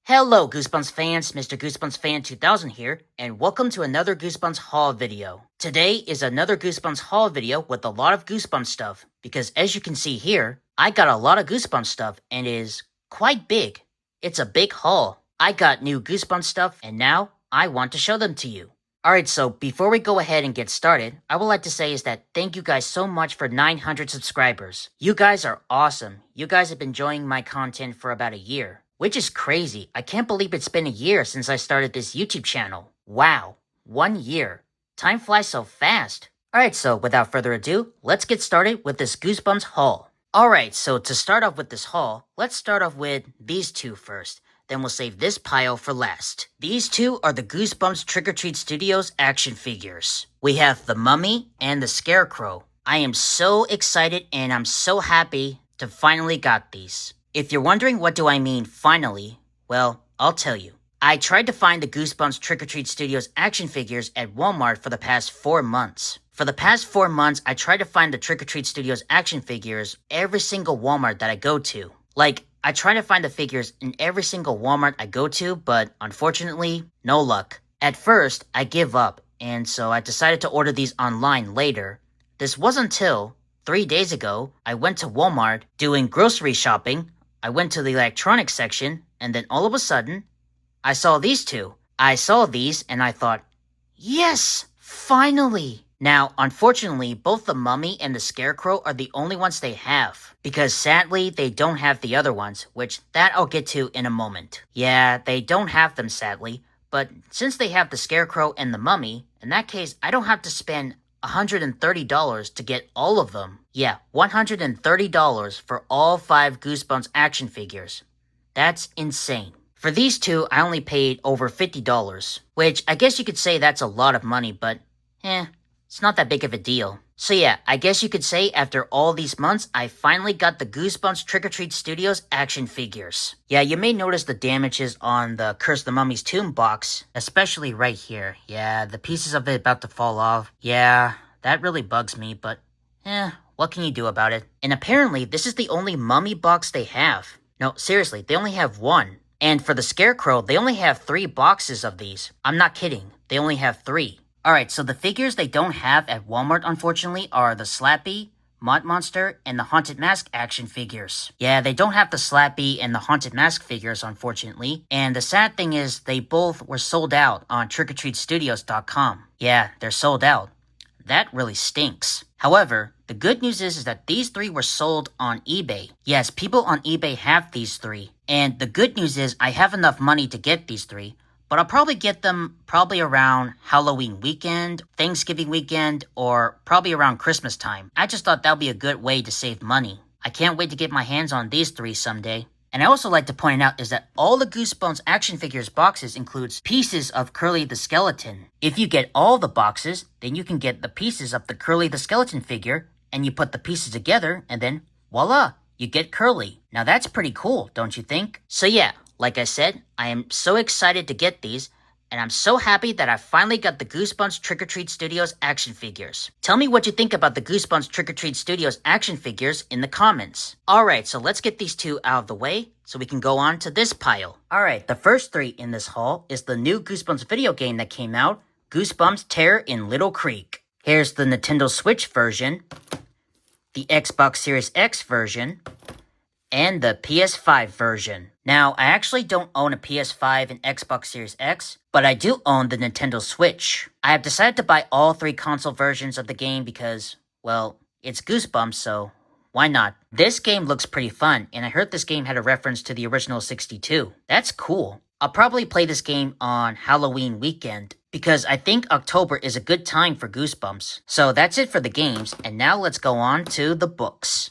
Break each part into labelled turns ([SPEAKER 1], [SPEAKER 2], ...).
[SPEAKER 1] Hello Goosebumps fans, Mr. Goosebumps Fan 2000 here, and welcome to another Goosebumps Haul video. Today is another Goosebumps Haul video with a lot of Goosebumps stuff, because as you can see here, I got a lot of Goosebumps stuff and it is quite big. It's a big haul. I got new Goosebumps stuff and now I want to show them to you. Alright, so before we go ahead and get started, I would like to say is that thank you guys so much for 900 subscribers. You guys are awesome. You guys have been enjoying my content for about a year. Which is crazy. I can't believe it's been a year since I started this YouTube channel. Wow, 1 year. Time flies so fast. Alright, so without further ado, let's get started with this Goosebumps haul. Alright, so to start off with this haul, let's start off with these two first. Then we'll save this pile for last. These two are the Goosebumps Trick or Treat Studios action figures. We have the Mummy and the Scarecrow. I am so excited and I'm so happy to finally got these. If you're wondering what do I mean finally, well, I'll tell you. I tried to find the Goosebumps Trick or Treat Studios action figures at Walmart for the past 4 months. For the past 4 months, I tried to find the Trick or Treat Studios action figures every single Walmart that I go to. Like, I try to find the figures in every single Walmart I go to, but unfortunately, no luck. At first, I give up, and so I decided to order these online later. This wasn't until 3 days ago, I went to Walmart doing grocery shopping. I went to the electronics section, and then all of a sudden, I saw these two. I saw these, and I thought, yes, finally! Now, unfortunately, both the Mummy and the Scarecrow are the only ones they have, because sadly, they don't have the other ones, which that I'll get to in a moment. Yeah, they don't have them sadly, but since they have the Scarecrow and the Mummy, in that case, I don't have to spend $130 to get all of them. Yeah, $130 for all 5 Goosebumps action figures. That's insane. For these two, I only paid over $50, which I guess you could say that's a lot of money, but it's not that big of a deal. So yeah, I guess you could say after all these months, I finally got the Goosebumps Trick or Treat Studios action figures. Yeah, you may notice the damages on the Curse the Mummy's Tomb box, especially right here. Yeah, the pieces of it about to fall off. Yeah, that really bugs me, but what can you do about it? And apparently, this is the only Mummy box they have. No, seriously, they only have one. And for the Scarecrow, they only have 3 boxes of these. I'm not kidding, they only have 3. Alright, so the figures they don't have at Walmart, unfortunately, are the Slappy, Mud Monster, and the Haunted Mask action figures. Yeah, they don't have the Slappy and the Haunted Mask figures, unfortunately. And the sad thing is, they both were sold out on trickortreatstudios.com. Yeah, they're sold out. That really stinks. However, the good news is that these 3 were sold on eBay. Yes, people on eBay have these 3. And the good news is I have enough money to get these 3. But I'll probably get them around Halloween weekend, Thanksgiving weekend, or probably around Christmas time. I just thought that would be a good way to save money. I can't wait to get my hands on these 3 someday. And I also like to point out is that all the Goosebumps action figures boxes includes pieces of Curly the Skeleton. If you get all the boxes, then you can get the pieces of the Curly the Skeleton figure, and you put the pieces together, and then voila, you get Curly. Now that's pretty cool, don't you think? So yeah, like I said, I am so excited to get these, and I'm so happy that I finally got the Goosebumps Trick or Treat Studios action figures. Tell me what you think about the Goosebumps Trick or Treat Studios action figures in the comments. Alright, so let's get these 2 out of the way so we can go on to this pile. Alright, the first 3 in this haul is the new Goosebumps video game that came out, Goosebumps Terror in Little Creek. Here's the Nintendo Switch version, the Xbox Series X version, and the PS5 version. Now, I actually don't own a PS5 and Xbox Series X, but I do own the Nintendo Switch. I have decided to buy all 3 console versions of the game because, well, it's Goosebumps, so why not? This game looks pretty fun, and I heard this game had a reference to the original 62. That's cool. I'll probably play this game on Halloween weekend, because I think October is a good time for Goosebumps. So that's it for the games, and now let's go on to the books.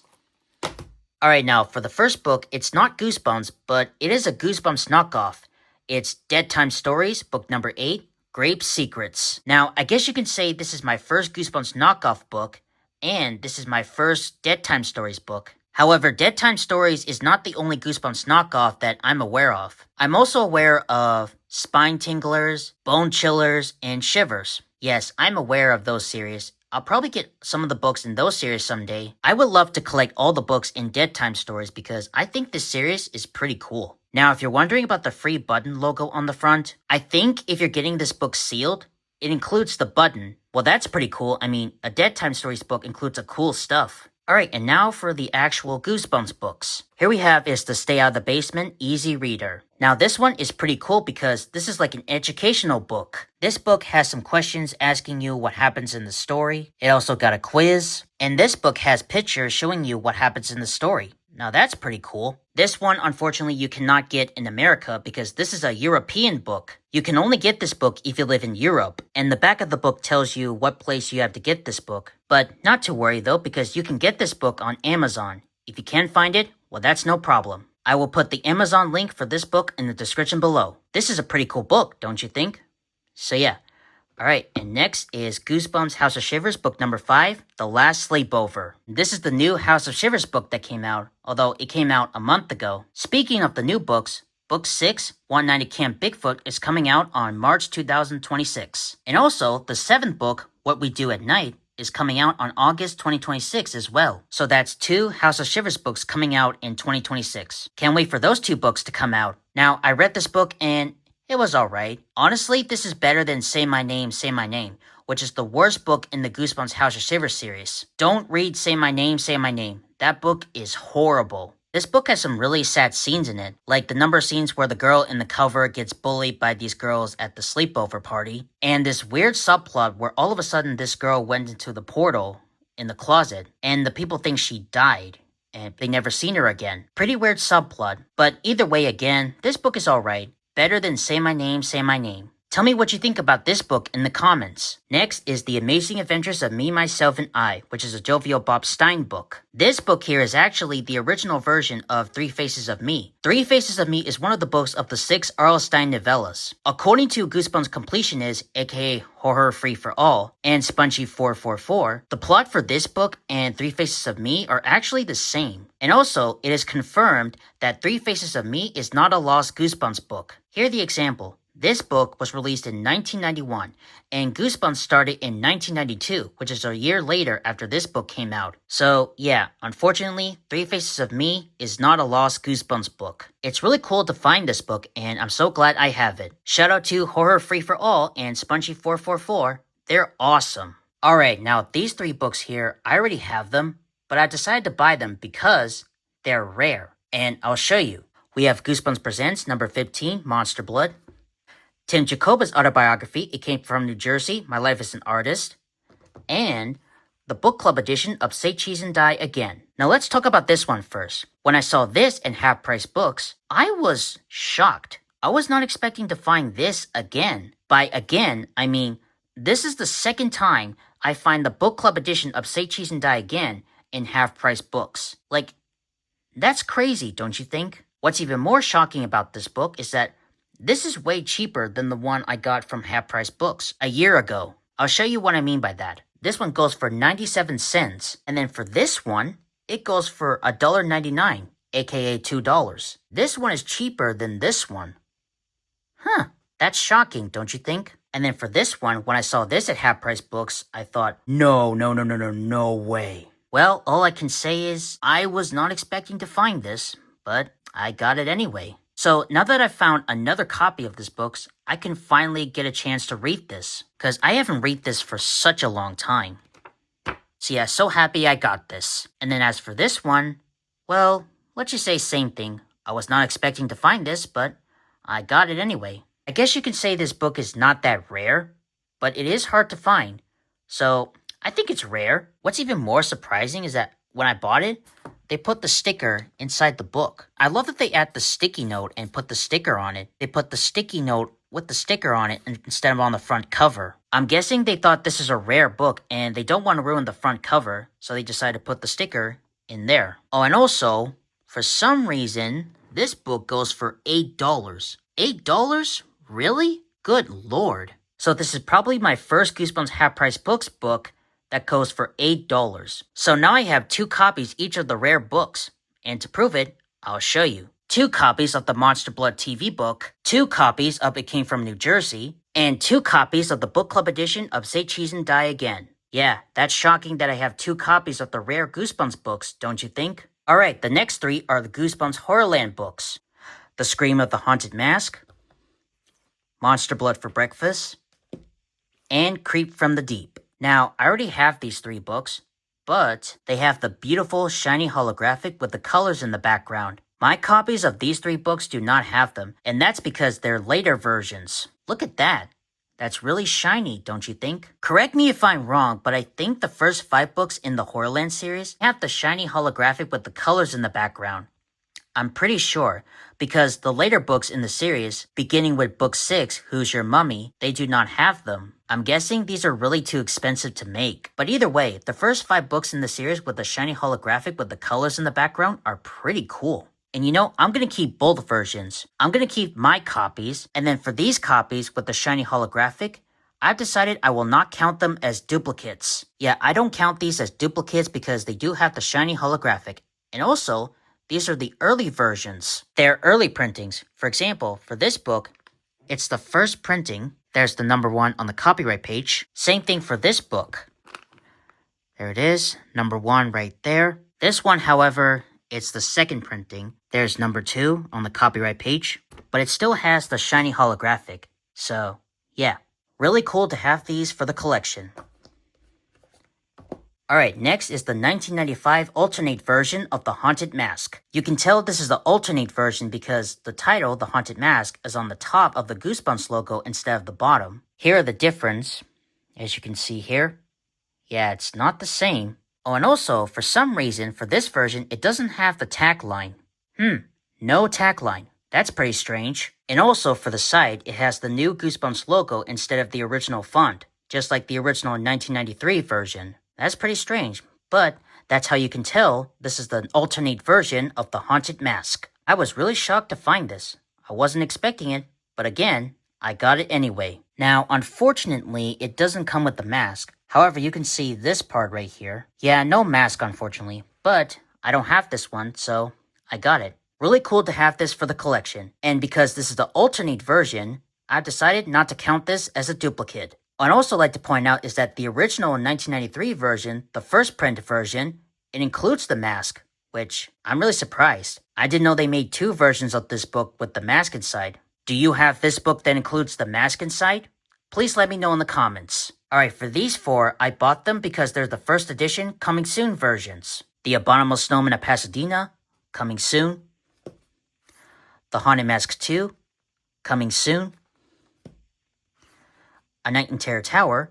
[SPEAKER 1] Alright, now for the first book, it's not Goosebumps, but it is a Goosebumps knockoff. It's Deadtime Stories, book number 8, Grape Secrets. Now, I guess you can say this is my first Goosebumps knockoff book, and this is my first Deadtime Stories book. However, Deadtime Stories is not the only Goosebumps knockoff that I'm aware of. I'm also aware of Stinetinglers, Bone Chillers, and Shivers. Yes, I'm aware of those series. I'll probably get some of the books in those series someday. I would love to collect all the books in Deadtime Stories because I think this series is pretty cool. Now, if you're wondering about the free button logo on the front, I think if you're getting this book sealed, it includes the button. Well, that's pretty cool. I mean, a Deadtime Stories book includes a cool stuff. Alright, and now for the actual Goosebumps books. Here we have is the Stay Out of the Basement Easy Reader. Now this one is pretty cool because this is like an educational book. This book has some questions asking you what happens in the story. It also got a quiz. And this book has pictures showing you what happens in the story. Now that's pretty cool. This one, unfortunately, you cannot get in America because this is a European book. You can only get this book if you live in Europe, and the back of the book tells you what place you have to get this book. But not to worry though, because you can get this book on Amazon. If you can't find it, well, that's no problem. I will put the Amazon link for this book in the description below. This is a pretty cool book, don't you think? So yeah. Alright, and next is Goosebumps House of Shivers book number 5, The Last Sleepover. This is the new House of Shivers book that came out, although it came out a month ago. Speaking of the new books, book 6, One Night at Camp Bigfoot, is coming out on March 2026. And also, the 7th book, What We Do at Night, is coming out on August 2026 as well. So that's 2 House of Shivers books coming out in 2026. Can't wait for those 2 books to come out. Now, I read this book and it was alright. Honestly, this is better than Say My Name, which is the worst book in the Goosebumps House of Shivers series. Don't read Say My Name. That book is horrible. This book has some really sad scenes in it, like the number of scenes where the girl in the cover gets bullied by these girls at the sleepover party, and this weird subplot where all of a sudden this girl went into the portal in the closet, and the people think she died, and they never seen her again. Pretty weird subplot, but either way again, this book is alright. Better than Say My Name. Tell me what you think about this book in the comments. Next is The Amazing Adventures of Me, Myself, and I, which is a Jovial Bob Stein book. This book here is actually the original version of Three Faces of Me. Three Faces of Me is one of the books of the 6 R.L. Stine novellas. According to Goosebumps Completionist, aka Horror Free for All, and Spongy444, the plot for this book and Three Faces of Me are actually the same. And also, it is confirmed that Three Faces of Me is not a lost Goosebumps book. Here's the example. This book was released in 1991, and Goosebumps started in 1992, which is a year later after this book came out. So yeah, unfortunately, Three Faces of Me is not a lost Goosebumps book. It's really cool to find this book, and I'm so glad I have it. Shout out to Horror Free for All and Spongy444. They're awesome. Alright, now these 3 books here, I already have them, but I decided to buy them because they're rare. And I'll show you. We have Goosebumps Presents number 15, Monster Blood. Tim Jacoba's autobiography, It Came From New Jersey, My Life as an Artist, and the book club edition of Say Cheese and Die Again. Now let's talk about this one first. When I saw this in Half Price Books, I was shocked. I was not expecting to find this again. By again, I mean, this is the second time I find the book club edition of Say Cheese and Die Again in Half Price Books. Like, that's crazy, don't you think? What's even more shocking about this book is that this is way cheaper than the one I got from Half Price Books a year ago. I'll show you what I mean by that. This one goes for 97 cents, and then for this one, it goes for $1.99, aka $2. This one is cheaper than this one. Huh, that's shocking, don't you think? And then for this one, when I saw this at Half Price Books, I thought, no way. Well, all I can say is, I was not expecting to find this, but I got it anyway. So now that I've found another copy of this book, I can finally get a chance to read this, because I haven't read this for such a long time. So yeah, so happy I got this. And then as for this one, well, let's just say same thing. I was not expecting to find this, but I got it anyway. I guess you can say this book is not that rare, but it is hard to find. So I think it's rare. What's even more surprising is that when I bought it, they put the sticker inside the book. I love that they add the sticky note and put the sticker on it. They put the sticky note with the sticker on it instead of on the front cover. I'm guessing they thought this is a rare book and they don't want to ruin the front cover, so they decided to put the sticker in there. Oh, and also, for some reason, this book goes for $8. $8? Really? Good lord. So this is probably my first Goosebumps Half Price Books book that goes for $8. So now I have 2 copies each of the rare books. And to prove it, I'll show you. 2 copies of the Monster Blood TV book, 2 copies of It Came From New Jersey, and 2 copies of the book club edition of Say Cheese and Die Again. Yeah, that's shocking that I have 2 copies of the rare Goosebumps books, don't you think? Alright, the next 3 are the Goosebumps Horrorland books. The Scream of the Haunted Mask, Monster Blood for Breakfast, and Creep from the Deep. Now, I already have these 3 books, but they have the beautiful shiny holographic with the colors in the background. My copies of these 3 books do not have them, and that's because they're later versions. Look at that. That's really shiny, don't you think? Correct me if I'm wrong, but I think the first 5 books in the Horrorland series have the shiny holographic with the colors in the background. I'm pretty sure, because the later books in the series, beginning with book 6, Who's Your Mummy, they do not have them. I'm guessing these are really too expensive to make. But either way, the first 5 books in the series with the shiny holographic with the colors in the background are pretty cool. And you know, I'm going to keep both versions. I'm going to keep my copies, and then for these copies with the shiny holographic, I've decided I will not count them as duplicates. Yeah, I don't count these as duplicates because they do have the shiny holographic. And also, these are the early versions. They're early printings. For example, for this book, it's the first printing. There's the number 1 on the copyright page. Same thing for this book. There it is, number 1 right there. This one, however, it's the second printing. There's number 2 on the copyright page, but it still has the shiny holographic. So, yeah, really cool to have these for the collection. Alright, next is the 1995 alternate version of The Haunted Mask. You can tell this is the alternate version because the title, The Haunted Mask, is on the top of the Goosebumps logo instead of the bottom. Here are the difference, as you can see here. Yeah, it's not the same. Oh, and also, for some reason, for this version, it doesn't have the tagline. No tagline. That's pretty strange. And also, for the side, it has the new Goosebumps logo instead of the original font, just like the original 1993 version. That's pretty strange, but that's how you can tell this is the alternate version of The Haunted Mask. I was really shocked to find this. I wasn't expecting it, but again, I got it anyway. Now, unfortunately, it doesn't come with the mask. However, you can see this part right here. Yeah, no mask, unfortunately, but I don't have this one, so I got it. Really cool to have this for the collection. And because this is the alternate version, I've decided not to count this as a duplicate. I'd also like to point out is that the original 1993 version, the first print version, it includes the mask, which I'm really surprised. I didn't know they made 2 versions of this book with the mask inside. Do you have this book that includes the mask inside? Please let me know in the comments. Alright, for these 4, I bought them because they're the first edition coming soon versions. The Abominable Snowman of Pasadena, coming soon. The Haunted Mask 2, coming soon. A Night in Terror Tower,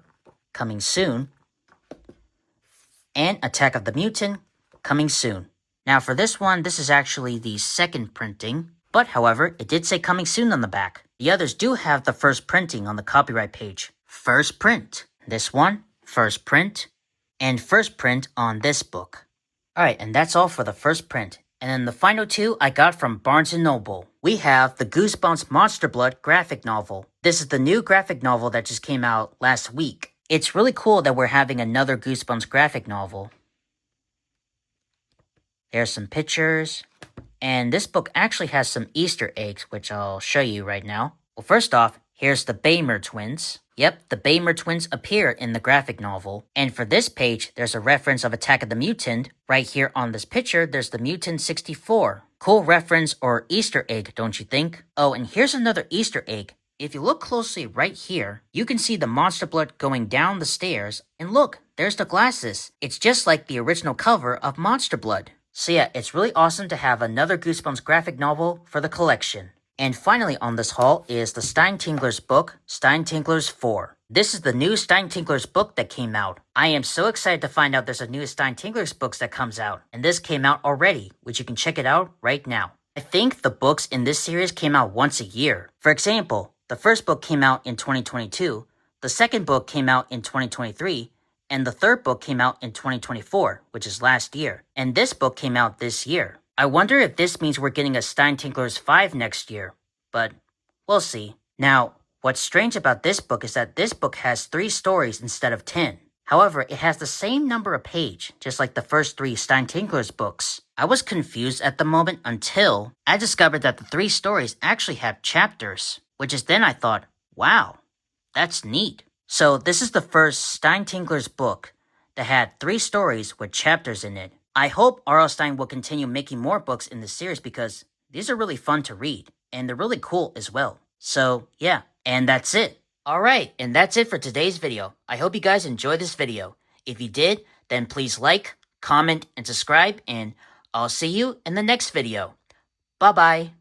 [SPEAKER 1] coming soon, and Attack of the Mutant, coming soon. Now for this one, this is actually the second printing, but however, it did say coming soon on the back. The others do have the first printing on the copyright page. First print. This one, first print, and first print on this book. Alright, and that's all for the first print. And then the final 2 I got from Barnes & Noble. We have the Goosebumps Monster Blood graphic novel. This is the new graphic novel that just came out last week. It's really cool that we're having another Goosebumps graphic novel. There's some pictures. And this book actually has some Easter eggs, which I'll show you right now. Well, first off, here's the Baymer twins. Yep, the Baymer twins appear in the graphic novel. And for this page, there's a reference of Attack of the Mutant. Right here on this picture, there's the Mutant 64. Cool reference or Easter egg, don't you think? Oh, and here's another Easter egg. If you look closely right here, you can see the Monster Blood going down the stairs. And look, there's the glasses. It's just like the original cover of Monster Blood. So yeah, it's really awesome to have another Goosebumps graphic novel for the collection. And finally on this haul is the Stinetinglers book, Stinetinglers 4. This is the new Stinetinglers book that came out. I am so excited to find out there's a new Stinetinglers books that comes out. And this came out already, which you can check it out right now. I think the books in this series came out once a year. For example, the first book came out in 2022, the second book came out in 2023, and the third book came out in 2024, which is last year. And this book came out this year. I wonder if this means we're getting a Stinetinglers 5 next year, but we'll see. Now, what's strange about this book is that this book has 3 stories instead of 10. However, it has the same number of page, just like the first 3 Stinetinglers books. I was confused at the moment until I discovered that the 3 stories actually have chapters, which is then I thought, wow, that's neat. So this is the first Stinetinglers book that had 3 stories with chapters in it. I hope R.L. Stine will continue making more books in this series because these are really fun to read. and they're really cool as well. So, yeah, and that's it. Alright, and that's it for today's video. I hope you guys enjoyed this video. If you did, then please like, comment, and subscribe, and I'll see you in the next video. Bye-bye.